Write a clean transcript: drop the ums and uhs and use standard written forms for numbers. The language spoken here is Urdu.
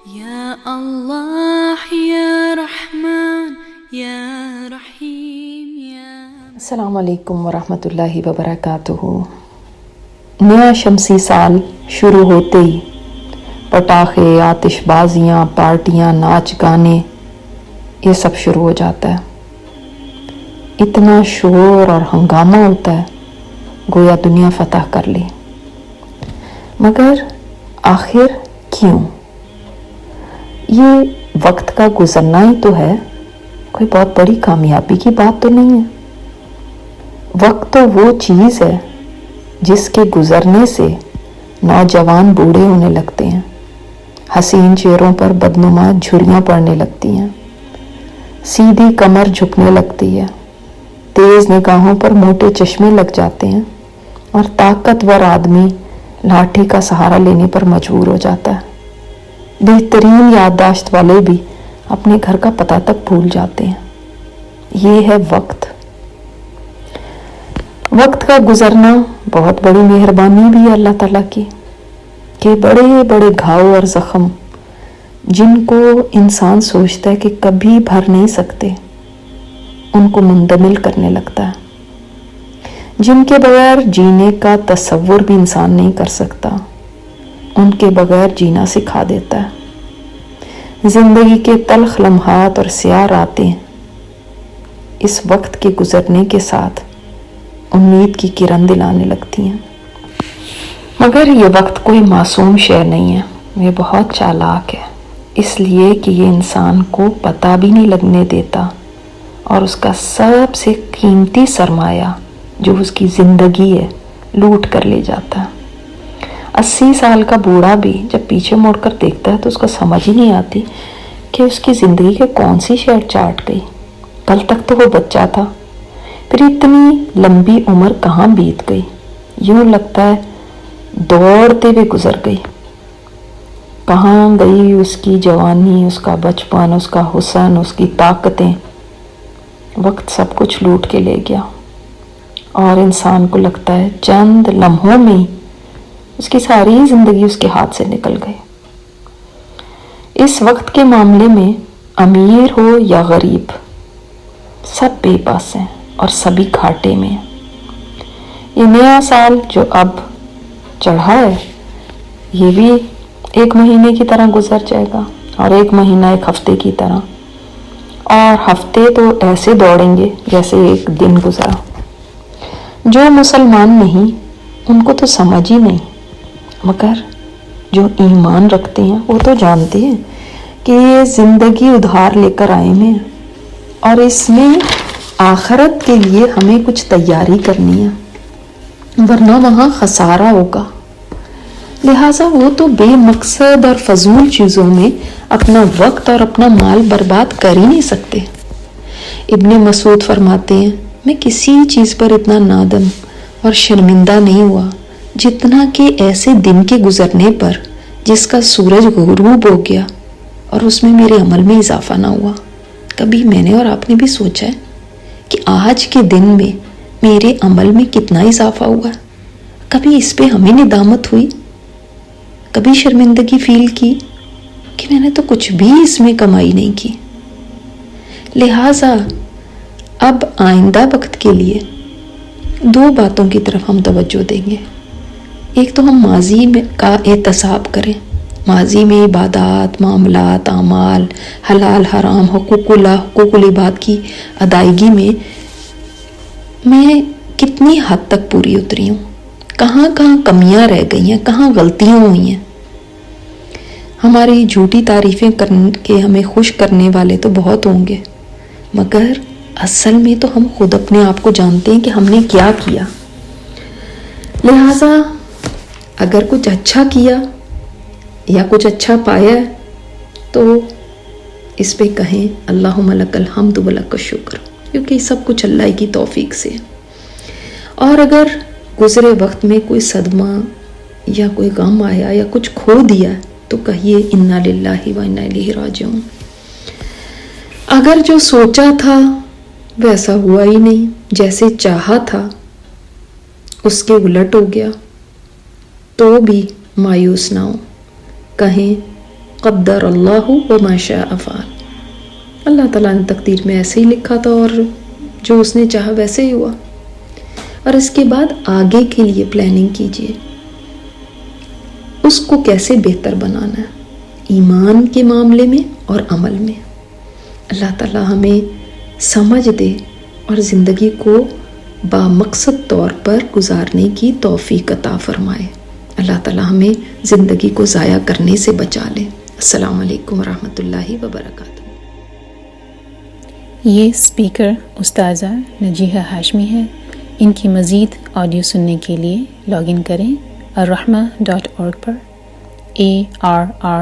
یا اللہ یا رحمان یا رحیم یا السلام علیکم ورحمۃ اللہ وبرکاتہ۔ نیا شمسی سال شروع ہوتے ہی پٹاخے، آتش بازیاں، پارٹیاں، ناچ گانے، یہ سب شروع ہو جاتا ہے۔ اتنا شور اور ہنگامہ ہوتا ہے گویا دنیا فتح کر لی۔ مگر آخر کیوں؟ یہ وقت کا گزرنا ہی تو ہے، کوئی بہت بڑی کامیابی کی بات تو نہیں ہے۔ وقت تو وہ چیز ہے جس کے گزرنے سے نوجوان بوڑھے ہونے لگتے ہیں، حسین چہروں پر بدنما جھریاں پڑنے لگتی ہیں، سیدھی کمر جھکنے لگتی ہے، تیز نگاہوں پر موٹے چشمے لگ جاتے ہیں اور طاقتور آدمی لاٹھی کا سہارا لینے پر مجبور ہو جاتا ہے۔ بہترین یادداشت والے بھی اپنے گھر کا پتہ تک بھول جاتے ہیں۔ یہ ہے وقت۔ وقت کا گزرنا بہت بڑی مہربانی بھی ہے اللہ تعالیٰ کی، کہ بڑے بڑے گھاؤ اور زخم جن کو انسان سوچتا ہے کہ کبھی بھر نہیں سکتے، ان کو مندمل کرنے لگتا ہے، جن کے بغیر جینے کا تصور بھی انسان نہیں کر سکتا، ان کے بغیر جینا سکھا دیتا ہے۔ زندگی کے تلخ لمحات اور سیاہ راتیں اس وقت کے گزرنے کے ساتھ امید کی کرن دلانے لگتی ہیں۔ مگر یہ وقت کوئی معصوم شے نہیں ہے، یہ بہت چالاک ہے، اس لیے کہ یہ انسان کو پتہ بھی نہیں لگنے دیتا اور اس کا سب سے قیمتی سرمایہ جو اس کی زندگی ہے لوٹ کر لے جاتا ہے۔ 80 سال کا بوڑھا بھی جب پیچھے مڑ کر دیکھتا ہے تو اس کو سمجھ ہی نہیں آتی کہ اس کی زندگی کے کون سی شے چاٹ گئی۔ کل تک تو وہ بچہ تھا، پھر اتنی لمبی عمر کہاں بیت گئی، یوں لگتا ہے دوڑتے ہوئے گزر گئی۔ کہاں گئی اس کی جوانی، اس کا بچپن، اس کا حسن، اس کی طاقتیں؟ وقت سب کچھ لوٹ کے لے گیا اور انسان کو لگتا ہے چند لمحوں میں اس کی ساری زندگی اس کے ہاتھ سے نکل گئی۔ اس وقت کے معاملے میں امیر ہو یا غریب، سب بے بس ہیں اور سبھی گھاٹے میں ہیں۔ یہ نیا سال جو اب چڑھا ہے یہ بھی ایک مہینے کی طرح گزر جائے گا، اور ایک مہینہ ایک ہفتے کی طرح، اور ہفتے تو ایسے دوڑیں گے جیسے ایک دن گزرا۔ جو مسلمان نہیں ان کو تو سمجھ ہی نہیں، مگر جو ایمان رکھتے ہیں وہ تو جانتے ہیں کہ یہ زندگی ادھار لے کر آئے ہیں اور اس میں آخرت کے لیے ہمیں کچھ تیاری کرنی ہے، ورنہ وہاں خسارہ ہوگا۔ لہٰذا وہ تو بے مقصد اور فضول چیزوں میں اپنا وقت اور اپنا مال برباد کر ہی نہیں سکتے۔ ابن مسعود فرماتے ہیں، میں کسی چیز پر اتنا نادم اور شرمندہ نہیں ہوا جتنا کہ ایسے دن کے گزرنے پر جس کا سورج غروب ہو گیا اور اس میں میرے عمل میں اضافہ نہ ہوا۔ کبھی میں نے اور آپ نے بھی سوچا ہے کہ آج کے دن میں میرے عمل میں کتنا اضافہ ہوا؟ کبھی اس پہ ہمیں ندامت ہوئی؟ کبھی شرمندگی فیل کی کہ میں نے تو کچھ بھی اس میں کمائی نہیں کی؟ لہٰذا اب آئندہ وقت کے لیے دو باتوں کی طرف ہم توجہ دیں گے۔ ایک تو ہم ماضی میں کا احتساب کریں، ماضی میں عبادات، معاملات، اعمال، حلال حرام، حقوق اللہ، حقوق العباد کی ادائیگی میں کتنی حد تک پوری اتری ہوں، کہاں کہاں کمیاں رہ گئی ہیں، کہاں غلطیاں ہوئی ہیں۔ ہماری جھوٹی تعریفیں کر کے ہمیں خوش کرنے والے تو بہت ہوں گے، مگر اصل میں تو ہم خود اپنے آپ کو جانتے ہیں کہ ہم نے کیا کیا۔ لہٰذا اگر کچھ اچھا کیا یا کچھ اچھا پایا ہے تو اس پہ کہیں اللہم لک الحمد و لک الشکر، کیونکہ سب کچھ اللہ کی توفیق سے ہے۔ اور اگر گزرے وقت میں کوئی صدمہ یا کوئی غم آیا یا کچھ کھو دیا تو کہیے انا للہ و انا الیہ راجعون۔ اگر جو سوچا تھا ویسا ہوا ہی نہیں، جیسے چاہا تھا اس کے الٹ ہو گیا، تو بھی مایوس نہ ہو، کہیں قدر اللہ وما شاء فعل. اللہ تعالیٰ نے تقدیر میں ایسے ہی لکھا تھا اور جو اس نے چاہا ویسے ہی ہوا. اور اس کے بعد آگے کے لیے پلاننگ کیجیے، اس کو کیسے بہتر بنانا ہے ایمان کے معاملے میں اور عمل میں. اللہ تعالیٰ ہمیں سمجھ دے اور زندگی کو بامقصد طور پر گزارنے کی توفیق عطا فرمائے. اللہ تعالیٰ ہمیں زندگی کو ضائع کرنے سے بچا لے. السلام علیکم ورحمۃ اللہ وبرکاتہ. یہ اسپیکر استاذہ نجیحہ ہاشمی ہے. ان کی مزید آڈیو سننے کے لیے لاگ ان کریں الرحمہ.org پر ARRAHMA.org.